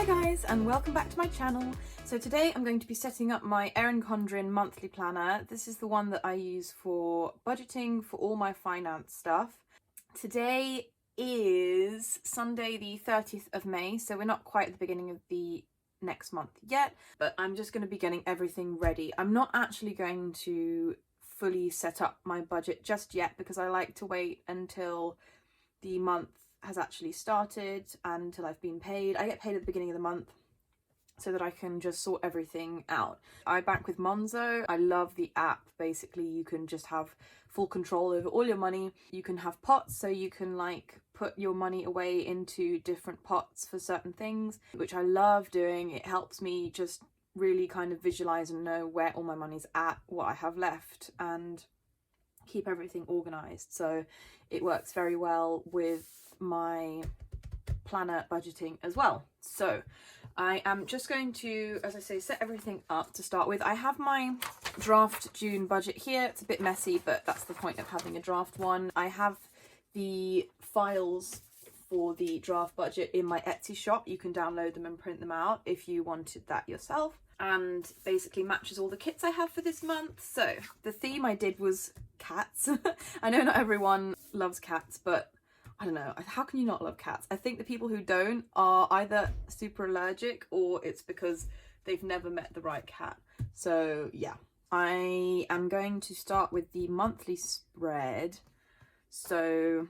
Hi guys, and welcome back to my channel. So today I'm going to be setting up my Erin Condren Monthly Planner. This is the one that I use for budgeting for all my finance stuff. Today is Sunday the 30th of May, so we're not quite at the beginning of the next month yet, but I'm just going to be getting everything ready. I'm not actually going to fully set up my budget just yet because I like to wait until the month has actually started and until I've been paid. I get paid at the beginning of the month so that I can just sort everything out. I bank with Monzo. I love the app. Basically, you can just have full control over all your money. You can have pots, so you can like put your money away into different pots for certain things, which I love doing. It helps me just really kind of visualize and know where all my money's at, what I have left, and keep everything organized. So it works very well with my planner budgeting as well. So I am just going to, as I say, set everything up to start with. I have my draft June budget here. It's a bit messy, but that's the point of having a draft one. I have the files for the draft budget in my Etsy shop. You can download them and print them out if you wanted that yourself, and basically matches all the kits I have for this month. So the theme I did was cats. I know not everyone loves cats, but I don't know, how can you not love cats? I think the people who don't are either super allergic or it's because they've never met the right cat. So yeah, I am going to start with the monthly spread. So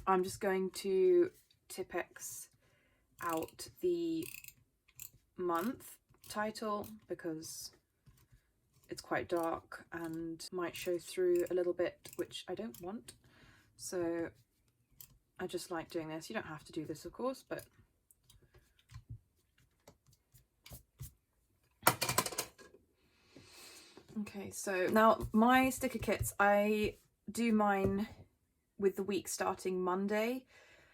I'm just going to Tipex out the month title because it's quite dark and might show through a little bit, which I don't want. So I just like doing this. You don't have to do this, of course, but okay. So now my sticker kits, I do mine with the week starting Monday.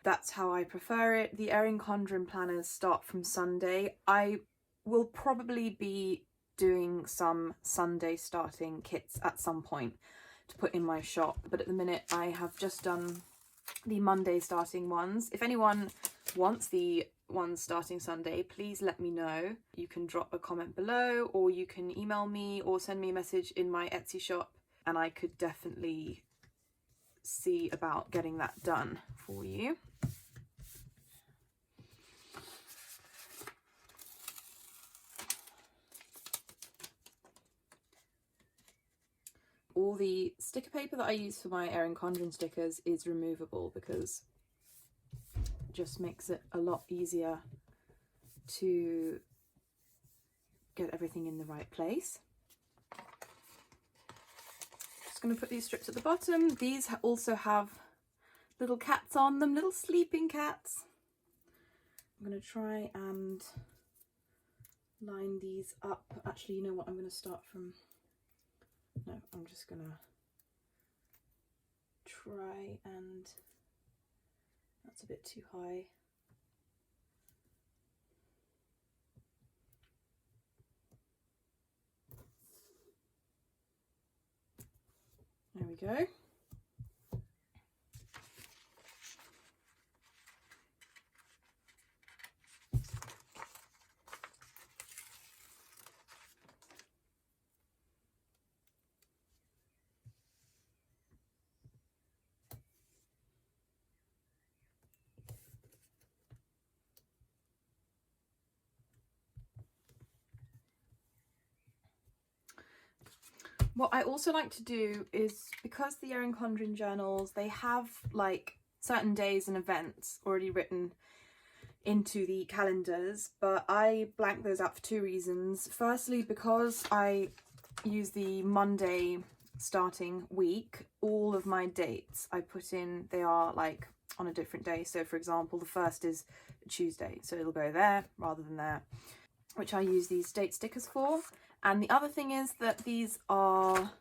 That's how I prefer it. The Erin Condren planners start from Sunday. I will probably be doing some Sunday starting kits at some point to put in my shop, but at the minute I have just done the Monday starting ones. If anyone wants the ones starting Sunday, please let me know. You can drop a comment below, or you can email me or send me a message in my Etsy shop, and I could definitely see about getting that done for you. All the sticker paper that I use for my Erin Condren stickers is removable because it just makes it a lot easier to get everything in the right place. Just going to put these strips at the bottom. These also have little cats on them, little sleeping cats. I'm going to try and line these up. Actually, you know what, I'm going to start from... No, I'm just gonna try and... That's a bit too high. There we go. What I also like to do is, because the Erin Condren journals, they have like certain days and events already written into the calendars, but I blank those out for two reasons. Firstly, because I use the Monday starting week, all of my dates I put in, they are like on a different day. So for example, the first is Tuesday, so it'll go there rather than there, which I use these date stickers for. And the other thing is that these are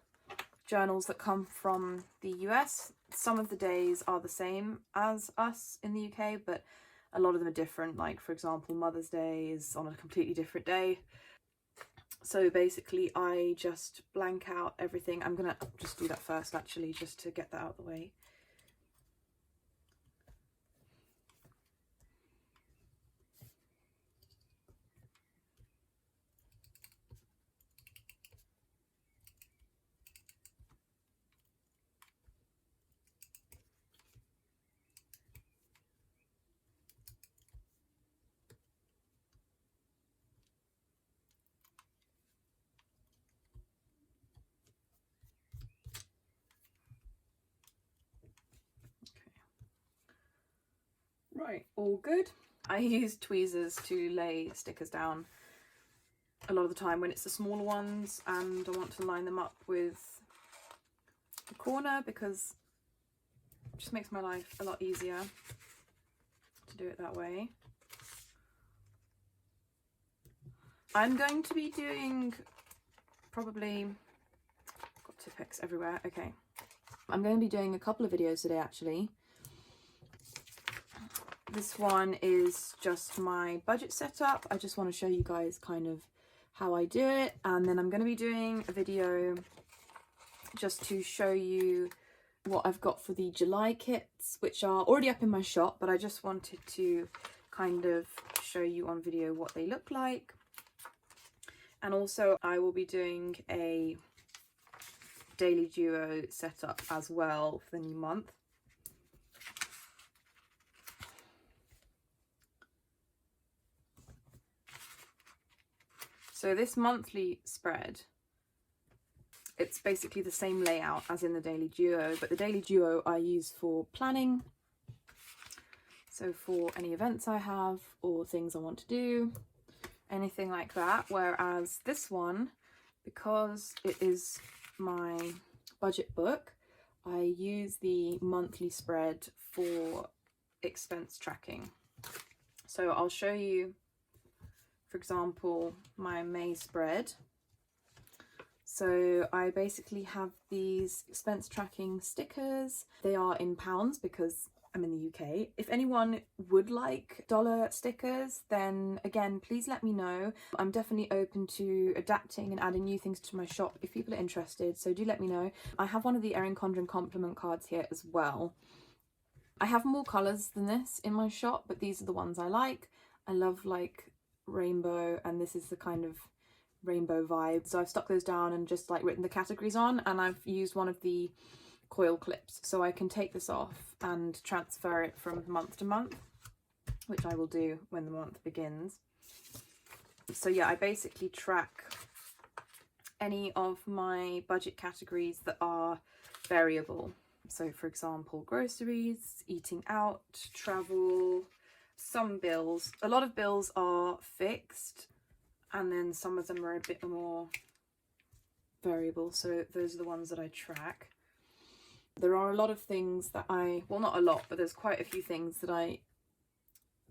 journals that come from the US. Some of the days are the same as us in the UK, but a lot of them are different. Like, for example, Mother's Day is on a completely different day. So basically, I just blank out everything. I'm going to just do that first, actually, just to get that out of the way. Right, all good. I use tweezers to lay stickers down a lot of the time when it's the smaller ones and I want to line them up with the corner, because it just makes my life a lot easier to do it that way. I'm going to be doing probably, got Tipp-Ex everywhere, okay. I'm going to be doing a couple of videos today actually. This one is just my budget setup. I just want to show you guys kind of how I do it, and then I'm going to be doing a video just to show you what I've got for the July kits, which are already up in my shop, but I just wanted to kind of show you on video what they look like. And also I will be doing a daily duo setup as well for the new month. So this monthly spread, it's basically the same layout as in the daily duo, but the daily duo I use for planning. So for any events I have or things I want to do, anything like that. Whereas this one, because it is my budget book, I use the monthly spread for expense tracking. So I'll show you, for example, my May spread. So I basically have these expense tracking stickers. They are in pounds because I'm in the UK. If anyone would like dollar stickers, then again, please let me know. I'm definitely open to adapting and adding new things to my shop if people are interested, so do let me know. I have one of the Erin Condren compliment cards here as well. I have more colours than this in my shop, but these are the ones I like. I love like rainbow, and this is the kind of rainbow vibe, so I've stuck those down and just like written the categories on, and I've used one of the coil clips so I can take this off and transfer it from month to month, which I will do when the month begins. So yeah, I basically track any of my budget categories that are variable. So for example, groceries, eating out, travel, some bills. A lot of bills are fixed, and then some of them are a bit more variable, so those are the ones that I track. There are a lot of things that well, not a lot, but there's quite a few things that I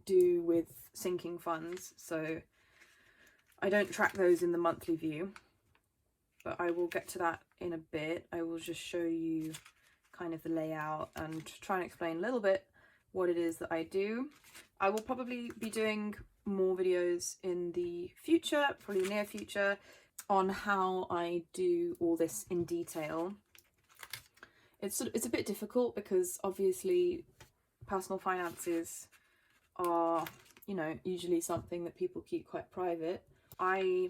do with sinking funds, so I don't track those in the monthly view, but I will get to that in a bit. I will just show you kind of the layout and try and explain a little bit what it is that I do. I will probably be doing more videos in the future, probably near future, on how I do all this in detail. It's a bit difficult because obviously personal finances are, you know, usually something that people keep quite private. I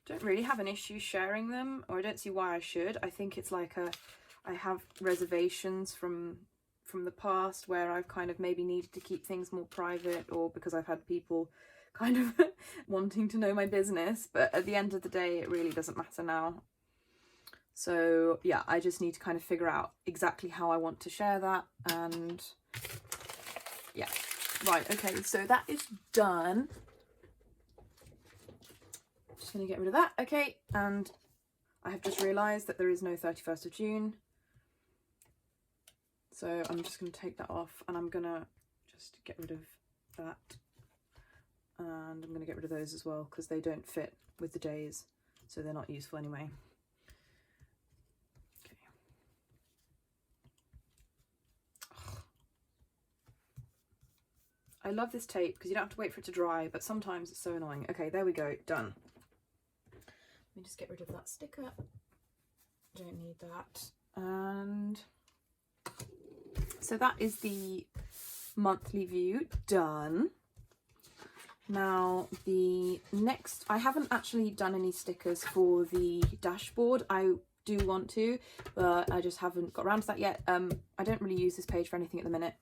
don't really have an issue sharing them, or I don't see why I should. I think it's like I have reservations from the past where I've kind of maybe needed to keep things more private, or because I've had people kind of wanting to know my business, but at the end of the day it really doesn't matter now. So yeah, I just need to kind of figure out exactly how I want to share that, and yeah. Right, okay, so that is done. Just gonna get rid of that, okay, and I have just realised that there is no 31st of June. So I'm just going to take that off, and I'm going to just get rid of that. And I'm going to get rid of those as well because they don't fit with the days, so they're not useful anyway. Okay. Ugh. I love this tape because you don't have to wait for it to dry, but sometimes it's so annoying. Okay, there we go, done. Let me just get rid of that sticker. Don't need that. And so that is the monthly view done. Now the next, I haven't actually done any stickers for the dashboard. I do want to, but I just haven't got around to that yet. I don't really use this page for anything at the minute,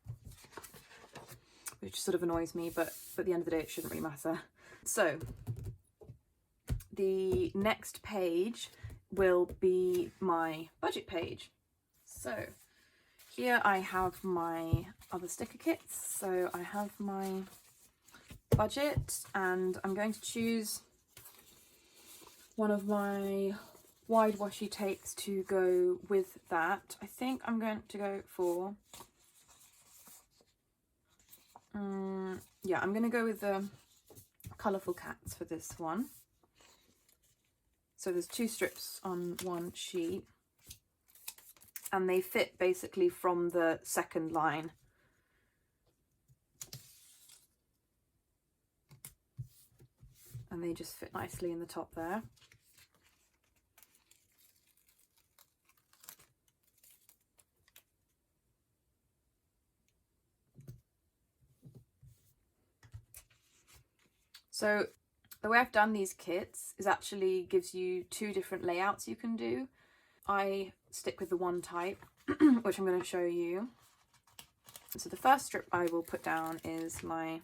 which sort of annoys me, but at the end of the day it shouldn't really matter. So the next page will be my budget page. So here I have my other sticker kits. So I have my budget, and I'm going to choose one of my wide washi tapes to go with that. I think I'm going to go for yeah, I'm going to go with the colourful cats for this one. So there's 2 strips on one sheet, and they fit basically from the second line. And they just fit nicely in the top there. So the way I've done these kits is actually gives you 2 different layouts you can do. I stick with the one type, which I'm going to show you. So the first strip I will put down is my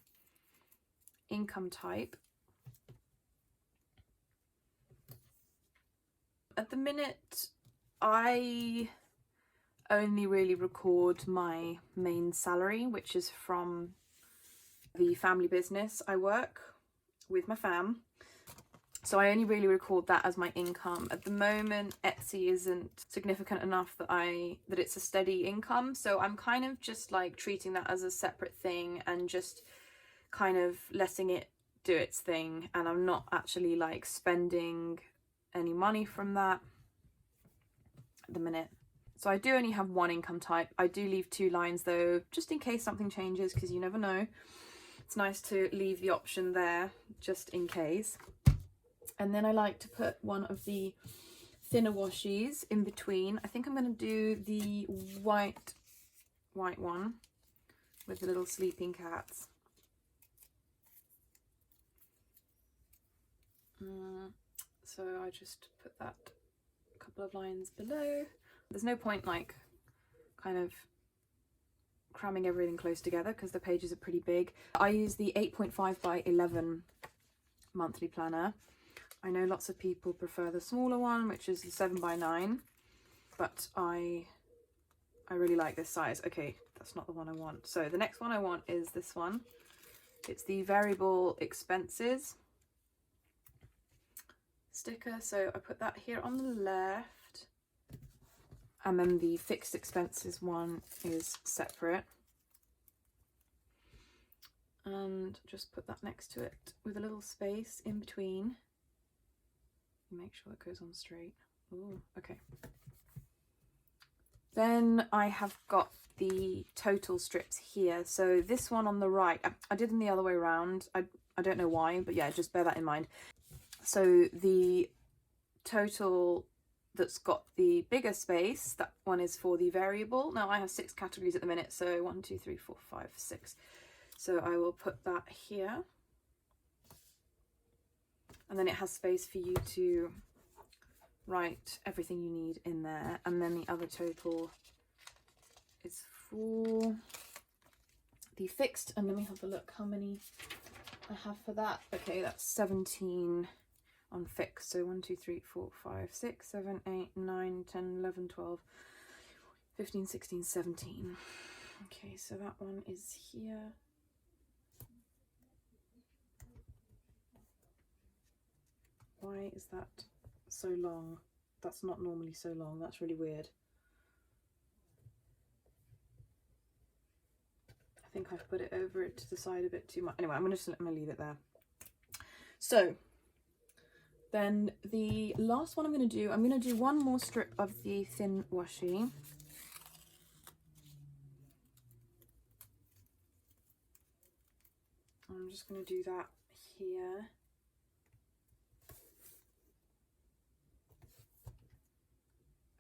income type. At the minute, I only really record my main salary, which is from the family business I work with my fam. So I only really record that as my income. At the moment, Etsy isn't significant enough that it's a steady income. So I'm kind of just like treating that as a separate thing and just kind of letting it do its thing. And I'm not actually like spending any money from that at the minute. So I do only have one income type. I do leave 2 lines though, just in case something changes, because you never know. It's nice to leave the option there just in case. And then I like to put one of the thinner washies in between. I think I'm going to do the white one with the little sleeping cats. So I just put that a couple of lines below. There's no point like kind of cramming everything close together because the pages are pretty big. I use the 8.5 by 11 monthly planner. I know lots of people prefer the smaller one, which is the 7 by 9, but I really like this size. Okay, that's not the one I want. So the next one I want is this one. It's the variable expenses sticker. So I put that here on the left, and then the fixed expenses one is separate. And just put that next to it with a little space in between. Make sure it goes on straight. Ooh, okay. Then I have got the total strips here. So this one on the right, I did them the other way around. I don't know why, but yeah, just bear that in mind. So the total that's got the bigger space, that one is for the variable. Now I have 6 categories at the minute, so 1, 2, 3, 4, 5, 6. So I will put that here. And then it has space for you to write everything you need in there. And then the other total is for the fixed. And let me have a look how many I have for that. Okay, that's 17 on fixed. So 1, 2, 3, 4, 5, 6, 7, 8, 9, 10, 11, 12, 15, 16, 17. Okay, so that one is here. Why is that so long? That's not normally so long. That's really weird. I think I've put it over it to the side a bit too much. Anyway, I'm gonna leave it there. So then the last one I'm gonna do one more strip of the thin washi. I'm just gonna do that here.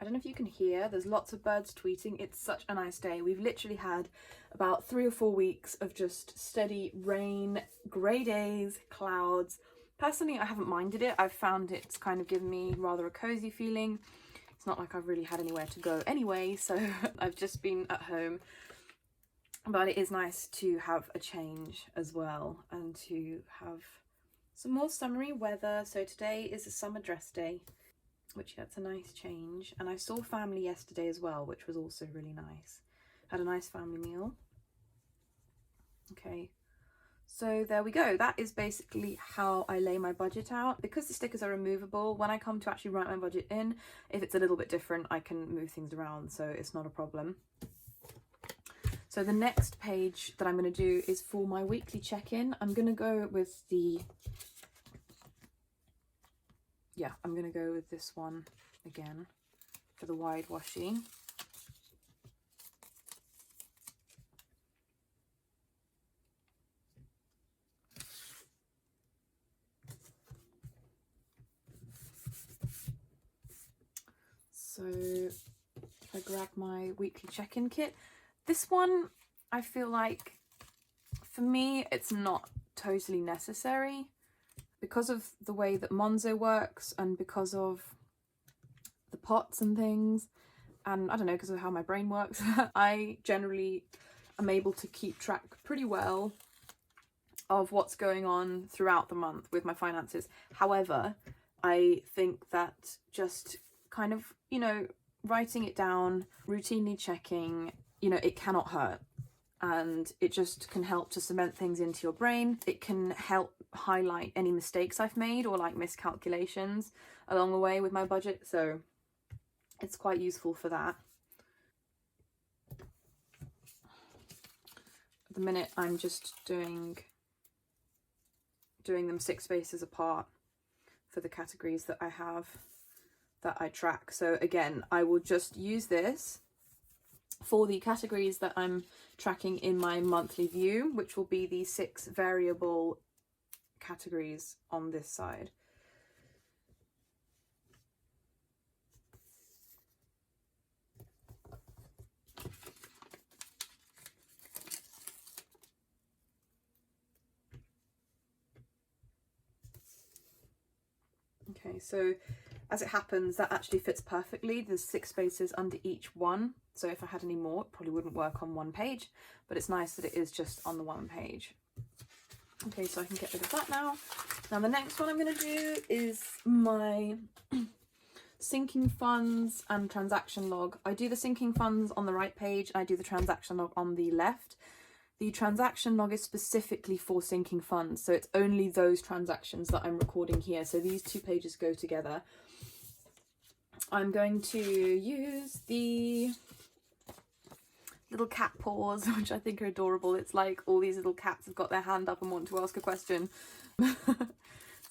I don't know if you can hear, there's lots of birds tweeting. It's such a nice day. We've literally had about 3 or 4 weeks of just steady rain, grey days, clouds. Personally, I haven't minded it. I've found it's kind of given me rather a cozy feeling. It's not like I've really had anywhere to go anyway, so I've just been at home. But it is nice to have a change as well and to have some more summery weather. So today is a summer dress day, which that's a nice change. And I saw family yesterday as well, which was also really nice. had a nice family meal. Okay, so there we go. That is basically how I lay my budget out. Because the stickers are removable, when I come to actually write my budget in, if it's a little bit different, I can move things around, so it's not a problem. So the next page that I'm going to do is for my weekly check-in. I'm going to go with I'm going to go with this one again for the wide washi. So if I grab my weekly check-in kit, this one, I feel like for me, it's not totally necessary because of the way that Monzo works and because of the pots and things. And I don't know, because of how my brain works, I generally am able to keep track pretty well of what's going on throughout the month with my finances. However, I think that just kind of, you know, writing it down, routinely checking, you know, it cannot hurt. And it just can help to cement things into your brain. It can help highlight any mistakes I've made or like miscalculations along the way with my budget. So it's quite useful for that. At the minute, I'm just doing them 6 spaces apart for the categories that I have, that I track. So again, I will just use this for the categories that I'm tracking in my monthly view, which will be the 6 variable categories on this side. Okay, so as it happens, that actually fits perfectly. There's 6 spaces under each one. So if I had any more, it probably wouldn't work on one page, but it's nice that it is just on the one page. Okay, so I can get rid of that now. Now the next one I'm going to do is my sinking funds and transaction log. I do the sinking funds on the right page, and I do the transaction log on the left. The transaction log is specifically for sinking funds, so it's only those transactions that I'm recording here. So these 2 pages go together. I'm going to use the little cat paws, which I think are adorable. It's like all these little cats have got their hand up and want to ask a question.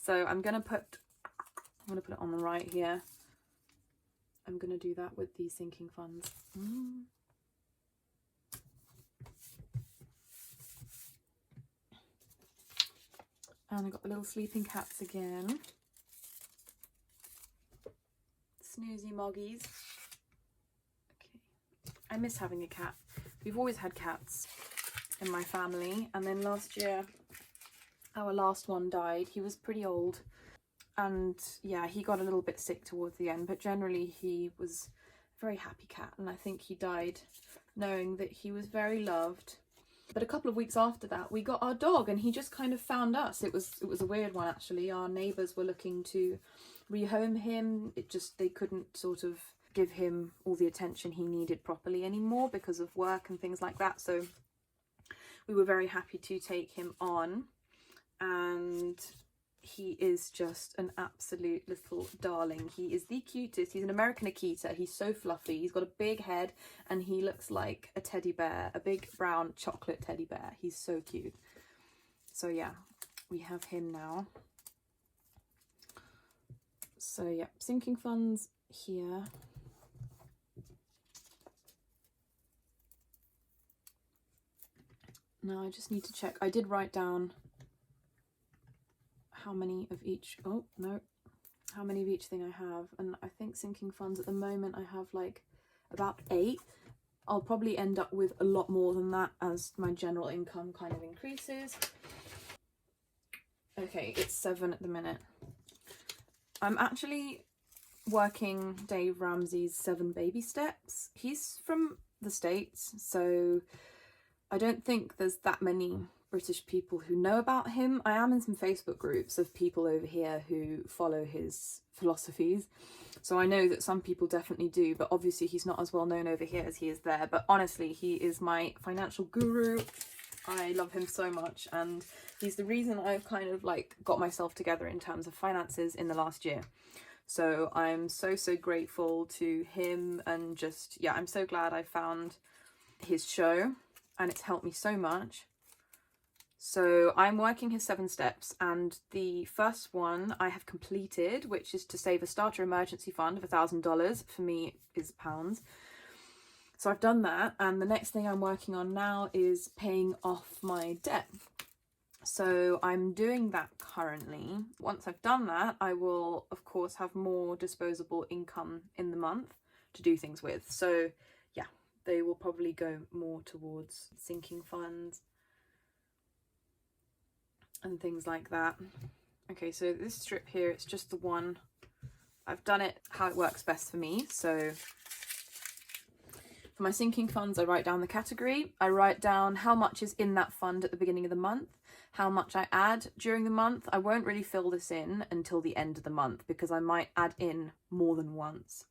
So I'm gonna put it on the right here. I'm gonna do that with the sinking funds. And I've got the little sleeping cats again. Snoozy moggies. Okay. I miss having a cat. We've always had cats in my family, and then last year our last one died. He was pretty old, and yeah, he got a little bit sick towards the end, but generally he was a very happy cat, and I think he died knowing that he was very loved. But a couple of weeks after that, we got our dog, and he just kind of found us. It was a weird one, actually. Our neighbours were looking to rehome him. They couldn't sort of give him all the attention he needed properly anymore because of work and things like that. So we were very happy to take him on, and he is just an absolute little darling. He is the cutest. He's an American Akita. He's so fluffy. He's got a big head, and he looks like a teddy bear, a big brown chocolate teddy bear. He's so cute. So yeah, we have him now. So yeah, sinking funds here. Now I just need to check. I did write down how many of each, how many of each thing I have, and I think sinking funds at the moment I have like about 8. I'll probably end up with a lot more than that as my general income kind of increases. Okay, it's 7 at the minute. I'm actually working Dave Ramsey's 7 baby steps. He's from the States, so I don't think there's that many British people who know about him. I am in some Facebook groups of people over here who follow his philosophies, so I know that some people definitely do, but obviously he's not as well known over here as he is there. But honestly, he is my financial guru. I love him so much, and he's the reason I've kind of like got myself together in terms of finances in the last year. So I'm so grateful to him, and just, yeah, I'm so glad I found his show and it's helped me so much. So I'm working his 7 steps, and the first one I have completed, which is to save a starter emergency fund of $1,000. For me is pounds. So I've done that, and the next thing I'm working on now is paying off my debt. So I'm doing that currently. Once I've done that, I will of course have more disposable income in the month to do things with. So yeah, they will probably go more towards sinking funds and things like that. Okay, so this strip here, it's just the one. I've done it how it works best for me. So for my sinking funds, I write down the category. I write down how much is in that fund at the beginning of the month, how much I add during the month. I won't really fill this in until the end of the month, because I might add in more than once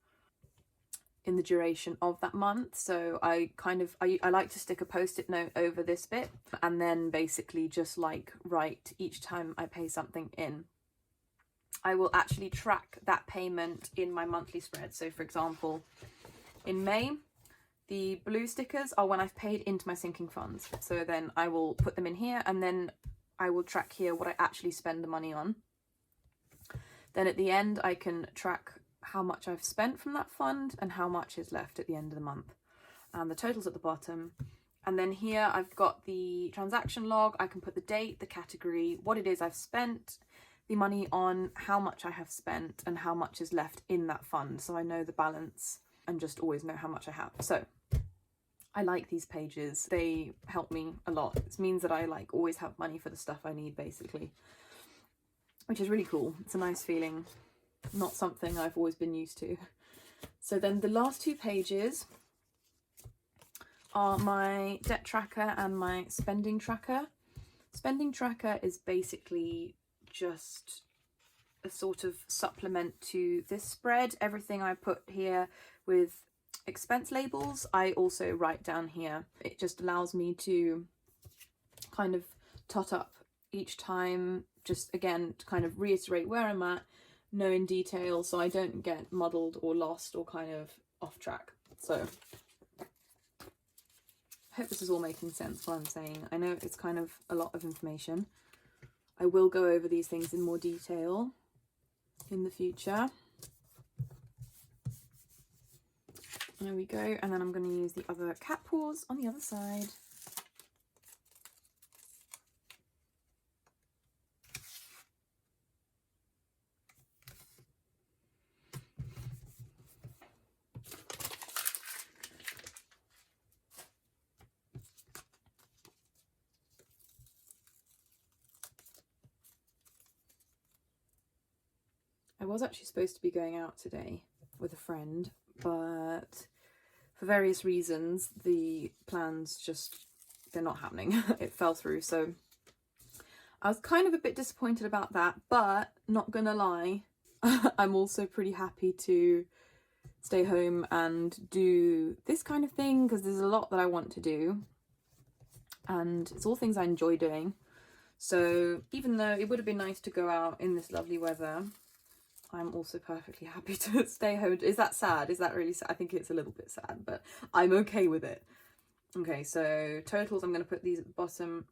in the duration of that month. So I like to stick a post-it note over this bit, and then basically just like write each time I pay something in. I will actually track that payment in my monthly spread. So for example, in May, the blue stickers are when I've paid into my sinking funds. So then I will put them in here, and then I will track here what I actually spend the money on. Then at the end, I can track how much I've spent from that fund and how much is left at the end of the month, and the totals at the bottom. And then here I've got the transaction log. I can put the date, the category, what it is I've spent the money on, how much I have spent, and how much is left in that fund, so I know the balance and just always know how much I have. So I like these pages. They help me a lot. It means that I like always have money for the stuff I need, basically, which is really cool. It's a nice feeling. Not something I've always been used to. So then the last 2 pages are my debt tracker and my spending tracker. Spending tracker is basically just a sort of supplement to this spread. Everything I put here with expense labels, I also write down here. It just allows me to kind of tot up each time, just again to kind of reiterate where I'm at, know in detail, so I don't get muddled or lost or kind of off track. So I hope this is all making sense what I'm saying. I know it's kind of a lot of information. I will go over these things in more detail in the future. There we go, and then I'm going to use the other cat paws on the other side. I was actually supposed to be going out today with a friend, but for various reasons the plans just, they're not happening. It fell through, so I was kind of a bit disappointed about that, but not gonna lie, I'm also pretty happy to stay home and do this kind of thing, because there's a lot that I want to do and it's all things I enjoy doing. So even though it would have been nice to go out in this lovely weather, I'm also perfectly happy to stay home. Is that sad? Is that really sad? I think it's a little bit sad, but I'm okay with it. Okay, so totals, I'm going to put these at the bottom.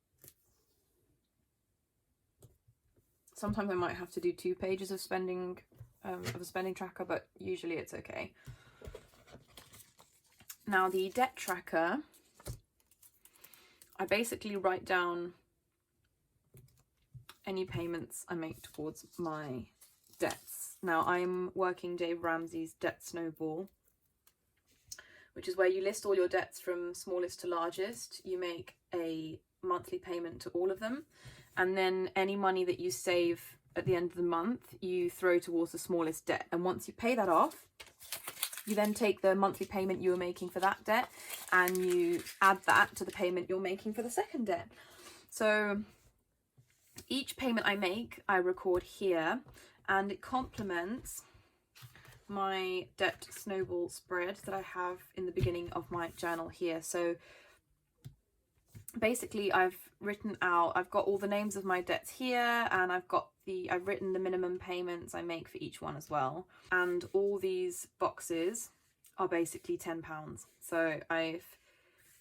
Sometimes I might have to do 2 pages of spending, of a spending tracker, but usually it's okay. Now the debt tracker, I basically write down any payments I make towards my debts. Now I'm working Dave Ramsey's Debt Snowball, which is where you list all your debts from smallest to largest. You make a monthly payment to all of them, and then any money that you save at the end of the month you throw towards the smallest debt. And once you pay that off, you then take the monthly payment you were making for that debt and you add that to the payment you're making for the second debt. So each payment I make, I record here, and it complements my debt snowball spread that I have in the beginning of my journal here. So basically I've got all the names of my debts here, and I've written the minimum payments I make for each one as well. And all these boxes are basically £10. So I've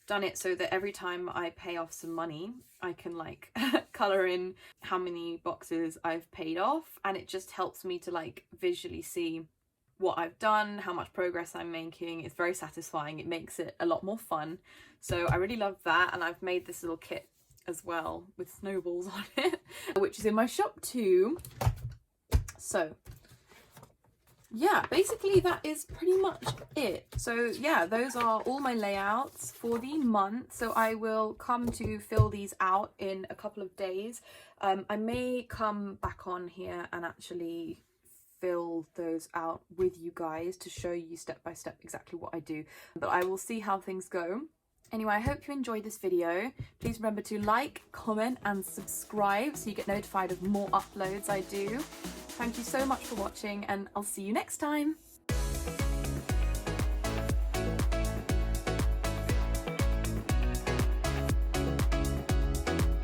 done it so that every time I pay off some money, I can like color in how many boxes I've paid off, and it just helps me to like visually see what I've done, how much progress I'm making. It's very satisfying. It makes it a lot more fun. So I really love that, and I've made this little kit as well with snowballs on it, which is in my shop too. So yeah, basically that is pretty much it. So yeah, those are all my layouts for the month. So I will come to fill these out in a couple of days. I may come back on here and actually fill those out with you guys to show you step by step exactly what I do, but I will see how things go. Anyway, I hope you enjoyed this video. Please remember to like, comment and subscribe so you get notified of more uploads I do. Thank you so much for watching, and I'll see you next time.